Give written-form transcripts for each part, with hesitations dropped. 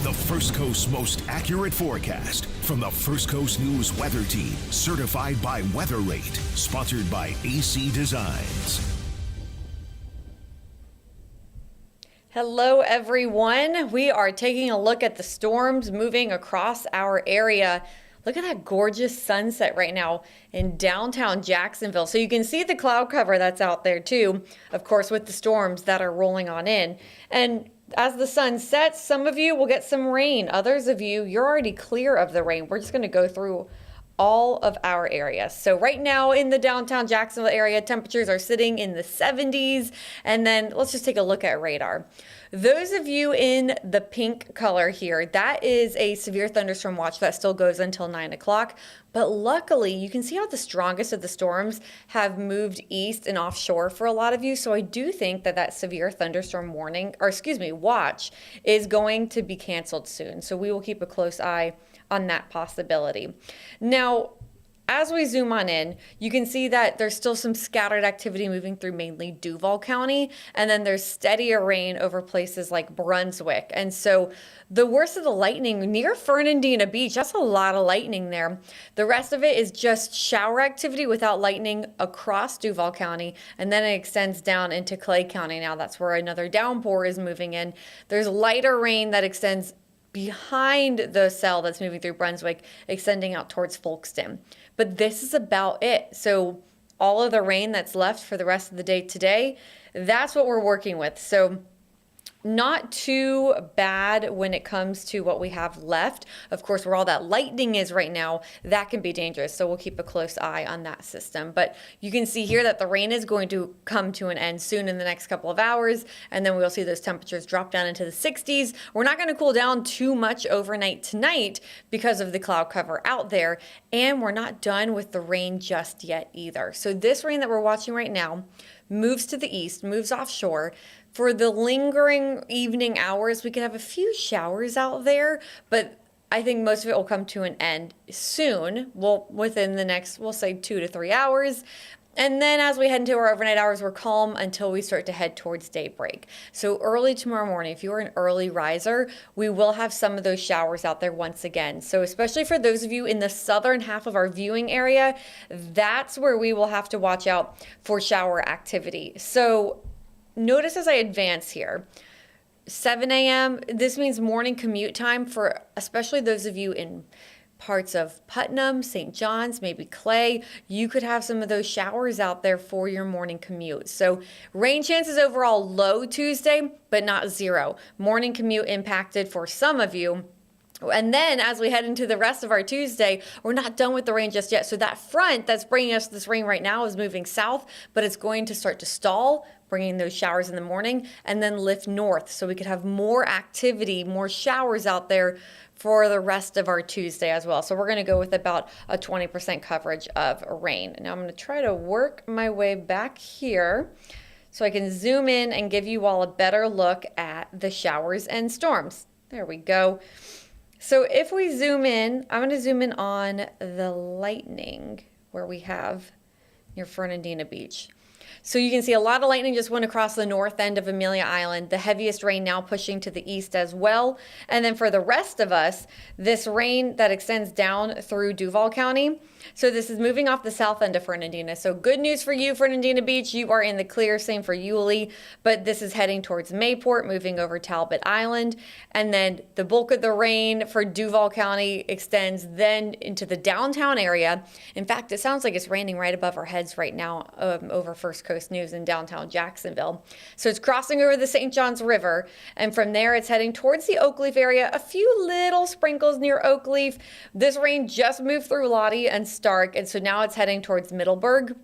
The First Coast's most accurate forecast from the First Coast News Weather Team, certified by WeatherRate, sponsored by AC Designs. Hello, everyone. We are taking a look at the storms moving across our area. Look at that gorgeous sunset right now in downtown Jacksonville. So you can see the cloud cover that's out there too, of course, with the storms that are rolling on in. And as the sun sets, some of you will get some rain. Others of you, you're already clear of the rain. We're just going to go through all of our areas. So right now in the downtown Jacksonville area, temperatures are sitting in the 70s. And then let's just take a look at radar. Those of you in the pink color here, that is a severe thunderstorm watch that still goes until 9 o'clock. But luckily, you can see how the strongest of the storms have moved east and offshore for a lot of you. So I do think that that severe thunderstorm watch is going to be canceled soon. So we will keep a close eye on that possibility. Now, as we zoom on in, you can see that there's still some scattered activity moving through mainly Duval County, and then there's steadier rain over places like Brunswick. And so the worst of the lightning near Fernandina Beach, that's a lot of lightning there. The rest of it is just shower activity without lightning across Duval County, and then it extends down into Clay County. Now that's where another downpour is moving in. There's lighter rain that extends behind the cell that's moving through Brunswick, extending out towards Folkston. But this is about it. So all of the rain that's left for the rest of the day today, that's what we're working with. So not too bad when it comes to what we have left. Of course, where all that lightning is right now, that can be dangerous. So we'll keep a close eye on that system. But you can see here that the rain is going to come to an end soon in the next couple of hours. And then we'll see those temperatures drop down into the 60s. We're not going to cool down too much overnight tonight because of the cloud cover out there. And we're not done with the rain just yet either. So this rain that we're watching right now moves to the east, moves offshore. For the lingering evening hours, we could have a few showers out there, but I think most of it will come to an end soon. Well, within the next, we'll say 2 to 3 hours. And then as we head into our overnight hours, we're calm until we start to head towards daybreak. So early tomorrow morning, if you are an early riser, we will have some of those showers out there once again. So especially for those of you in the southern half of our viewing area, that's where we will have to watch out for shower activity. So notice as I advance here, 7 a.m., this means morning commute time for especially those of you in parts of Putnam, St. John's, maybe Clay. You could have some of those showers out there for your morning commute. So rain chances overall low Tuesday, but not zero. Morning commute impacted for some of you. And then as we head into the rest of our Tuesday, we're not done with the rain just yet. So that front that's bringing us this rain right now is moving south, but it's going to start to stall, bringing those showers in the morning, and then lift north. So we could have more activity, more showers out there for the rest of our Tuesday as well. So we're going to go with about a 20% coverage of rain. Now I'm going to try to work my way back here so I can zoom in and give you all a better look at the showers and storms. There we go. So if we zoom in, I'm going to zoom in on the lightning where we have near Fernandina Beach. So you can see a lot of lightning just went across the north end of Amelia Island. The heaviest rain now pushing to the east as well. And then for the rest of us, this rain that extends down through Duval County. So this is moving off the south end of Fernandina. So good news for you, Fernandina Beach. You are in the clear. Same for Yulee. But this is heading towards Mayport, moving over Talbot Island. And then the bulk of the rain for Duval County extends then into the downtown area. In fact, it sounds like it's raining right above our heads right now over First Coast News in downtown Jacksonville. So it's crossing over the St. Johns River. And from there, it's heading towards the Oakleaf area. A few little sprinkles near Oakleaf. This rain just moved through Lottie and Stark, and so now it's heading towards Middleburg,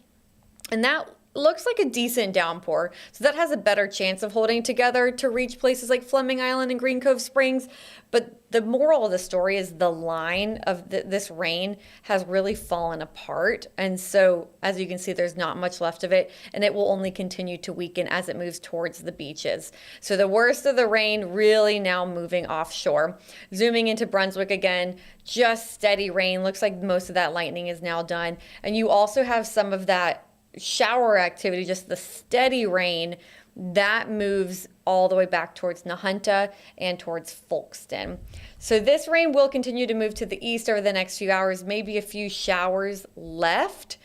and that looks like a decent downpour, so that has a better chance of holding together to reach places like Fleming Island and Green Cove Springs. But the moral of the story is the line of this rain has really fallen apart, and so as you can see, there's not much left of it, and it will only continue to weaken as it moves towards the beaches. So the worst of the rain really now moving offshore. Zooming into Brunswick again, just steady rain. Looks like most of that lightning is now done, and you also have some of that shower activity, just the steady rain that moves all the way back towards Nahunta and towards Folkston. So this rain will continue to move to the east over the next few hours, maybe a few showers left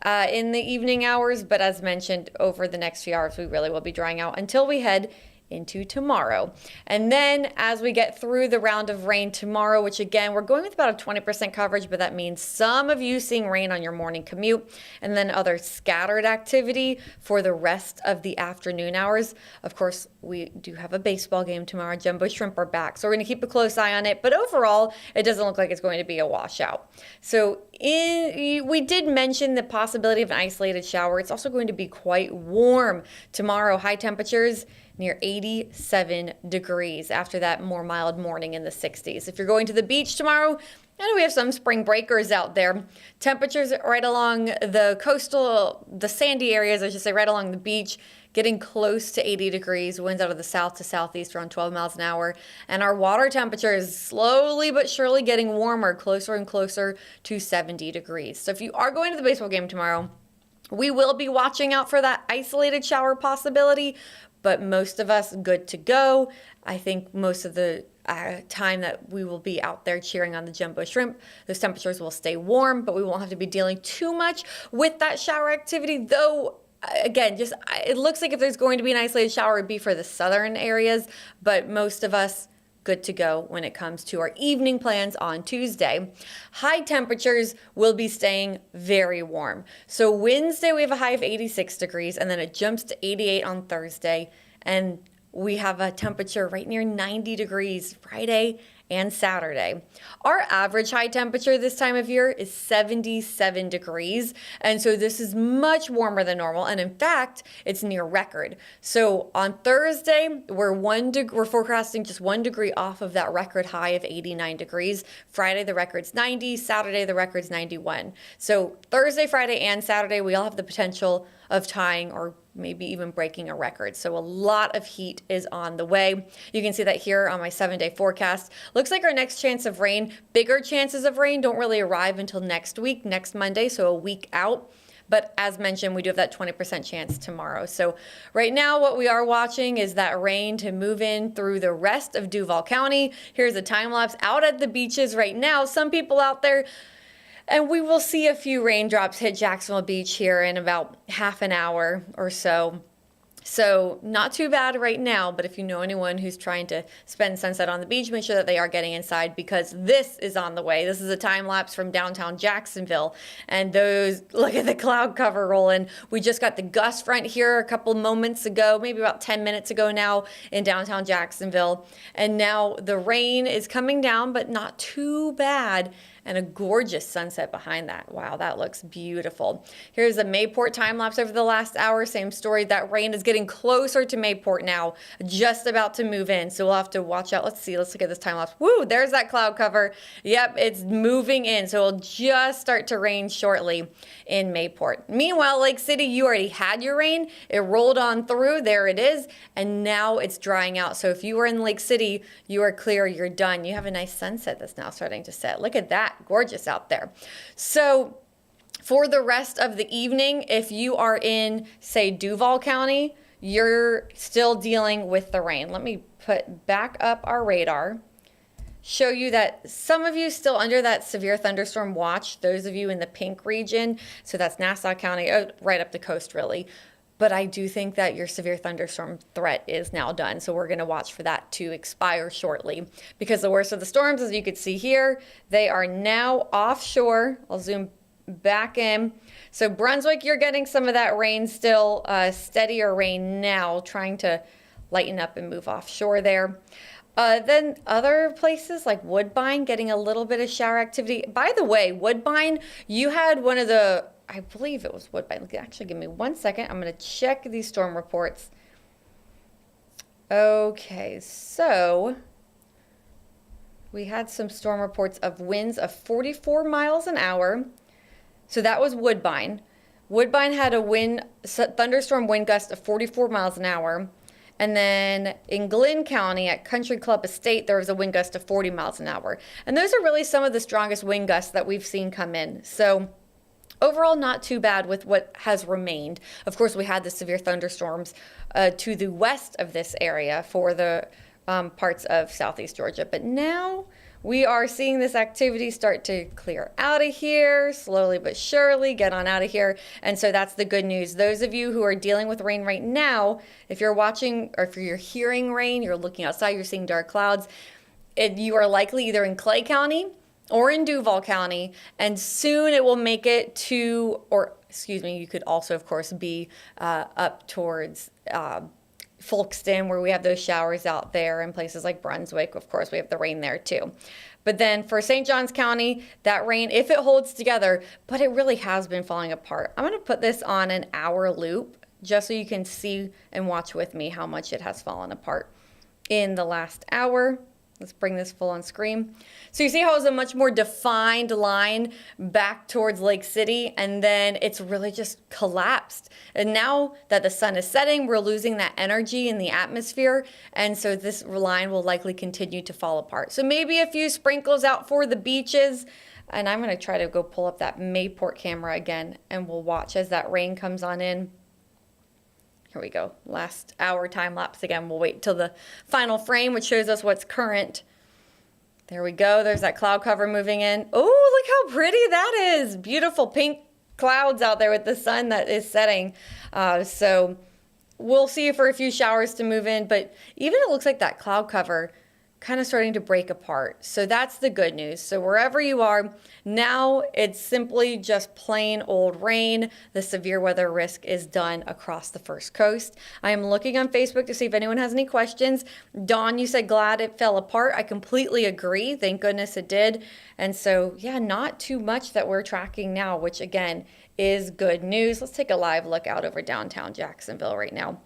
in the evening hours, but as mentioned, over the next few hours, we really will be drying out until we head into tomorrow. And then as we get through the round of rain tomorrow, which again, we're going with about a 20% coverage, but that means some of you seeing rain on your morning commute and then other scattered activity for the rest of the afternoon hours. Of course, we do have a baseball game tomorrow. Jumbo Shrimp are back, so we're going to keep a close eye on it. But overall, it doesn't look like it's going to be a washout. So we did mention the possibility of an isolated shower. It's also going to be quite warm tomorrow. High temperatures near 87 degrees after that more mild morning in the 60s. If you're going to the beach tomorrow, I know we have some spring breakers out there. Temperatures right along the sandy areas, I should say, right along the beach, getting close to 80 degrees, winds out of the south to southeast around 12 miles an hour. And our water temperature is slowly but surely getting warmer, closer and closer to 70 degrees. So if you are going to the baseball game tomorrow, we will be watching out for that isolated shower possibility, but most of us good to go. I think most of the time that we will be out there cheering on the Jumbo Shrimp, those temperatures will stay warm, but we won't have to be dealing too much with that shower activity, though. Again, it looks like if there's going to be an isolated shower, it'd be for the southern areas, but most of us good to go when it comes to our evening plans on Tuesday. High temperatures will be staying very warm. So Wednesday, we have a high of 86 degrees, and then it jumps to 88 on Thursday, and we have a temperature right near 90 degrees Friday and Saturday. Our average high temperature this time of year is 77 degrees. And so this is much warmer than normal. And in fact, it's near record. So on Thursday, we're forecasting just 1 degree off of that record high of 89 degrees. Friday, the record's 90. Saturday, the record's 91. So Thursday, Friday, and Saturday, we all have the potential of tying or maybe even breaking a record. So a lot of heat is on the way. You can see that here on my 7-day forecast. Looks like our next chance of rain, bigger chances of rain don't really arrive until next week, next Monday, so a week out. But as mentioned, we do have that 20% chance tomorrow. So right now what we are watching is that rain to move in through the rest of Duval County. Here's a time lapse out at the beaches right now. Some people out there, and we will see a few raindrops hit Jacksonville Beach here in about half an hour or so. So not too bad right now, but if you know anyone who's trying to spend sunset on the beach, make sure that they are getting inside because this is on the way. This is a time lapse from downtown Jacksonville. And look at the cloud cover rolling. We just got the gust front here a couple moments ago, maybe about 10 minutes ago now in downtown Jacksonville. And now the rain is coming down, but not too bad. And a gorgeous sunset behind that. Wow, that looks beautiful. Here's a Mayport time lapse over the last hour. Same story. That rain is getting closer to Mayport now, just about to move in. So we'll have to watch out. Let's see. Let's look at this time lapse. Woo, there's that cloud cover. Yep, it's moving in. So it'll just start to rain shortly in Mayport. Meanwhile, Lake City, you already had your rain. It rolled on through. There it is. And now it's drying out. So if you were in Lake City, you are clear. You're done. You have a nice sunset that's now starting to set. Look at that. Gorgeous out there. So for the rest of the evening, if you are in, say, Duval County, you're still dealing with the rain. Let me put back up our radar, show you that some of you still under that severe thunderstorm watch, those of you in the pink region, so that's Nassau County, right up the coast really. But I do think that your severe thunderstorm threat is now done. So we're going to watch for that to expire shortly because the worst of the storms, as you can see here, they are now offshore. I'll zoom back in. So Brunswick, you're getting some of that rain still, steadier rain now, trying to lighten up and move offshore there. Then other places like Woodbine getting a little bit of shower activity. By the way, Woodbine, you had one of the, I believe it was Woodbine. Actually, give me 1 second. I'm going to check these storm reports. Okay, so we had some storm reports of winds of 44 miles an hour. So that was Woodbine. Woodbine had a thunderstorm wind gust of 44 miles an hour. And then in Glynn County at Country Club Estate, there was a wind gust of 40 miles an hour. And those are really some of the strongest wind gusts that we've seen come in. So overall, not too bad with what has remained. Of course, we had the severe thunderstorms to the west of this area for the parts of southeast Georgia. But now we are seeing this activity start to clear out of here, slowly but surely, get on out of here. And so that's the good news. Those of you who are dealing with rain right now, if you're watching or if you're hearing rain, you're looking outside, you're seeing dark clouds, you are likely either in Clay County or in Duval County, and soon it will make it to, or excuse me, you could also, of course, be up towards Folkston, where we have those showers out there, and places like Brunswick. Of course, we have the rain there too. But then for St. Johns County, that rain, if it holds together, but it really has been falling apart. I'm going to put this on an hour loop just so you can see and watch with me how much it has fallen apart in the last hour. Let's bring this full on screen. So you see how it's a much more defined line back towards Lake City, and then it's really just collapsed. And now that the sun is setting, we're losing that energy in the atmosphere, and so this line will likely continue to fall apart. So maybe a few sprinkles out for the beaches, and I'm going to try to go pull up that Mayport camera again, and we'll watch as that rain comes on in. Here we go. Last hour time lapse again. We'll wait till the final frame, which shows us what's current. There we go. There's that cloud cover moving in. Oh, look how pretty that is. Beautiful pink clouds out there with the sun that is setting. So we'll see for a few showers to move in, but even it looks like that cloud cover kind of starting to break apart. So that's the good news. So wherever you are, now it's simply just plain old rain. The severe weather risk is done across the First Coast. I am looking on Facebook to see if anyone has any questions. Dawn, you said glad it fell apart. I completely agree. Thank goodness it did. And so, yeah, not too much that we're tracking now, which again is good news. Let's take a live look out over downtown Jacksonville right now.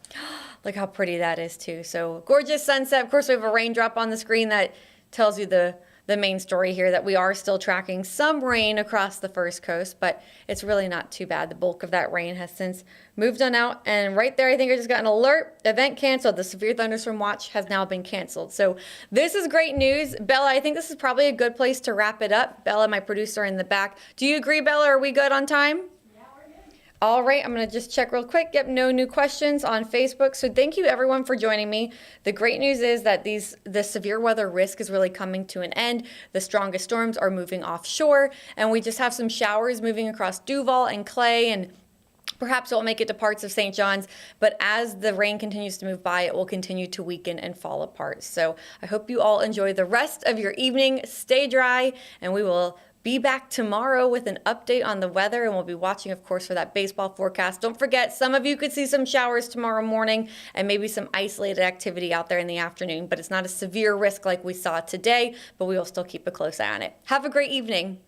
Look how pretty that is too. So gorgeous sunset. Of course, we have a raindrop on the screen that tells you the main story here, that we are still tracking some rain across the First Coast, but it's really not too bad. The bulk of that rain has since moved on out. And right there, I think I just got an alert. Event canceled. The severe thunderstorm watch has now been canceled. So this is great news. Bella, I think this is probably a good place to wrap it up. Bella, my producer in the back. Do you agree, Bella? Are we good on time? All right, I'm going to just check real quick. Yep, no new questions on Facebook. So thank you everyone for joining me. The great news is that the severe weather risk is really coming to an end. The strongest storms are moving offshore, and we just have some showers moving across Duval and Clay, and perhaps it will make it to parts of St. John's, but as the rain continues to move by, it will continue to weaken and fall apart. So I hope you all enjoy the rest of your evening. Stay dry, and we will be back tomorrow with an update on the weather, and we'll be watching, of course, for that baseball forecast. Don't forget, some of you could see some showers tomorrow morning and maybe some isolated activity out there in the afternoon, but it's not a severe risk like we saw today, but we will still keep a close eye on it. Have a great evening.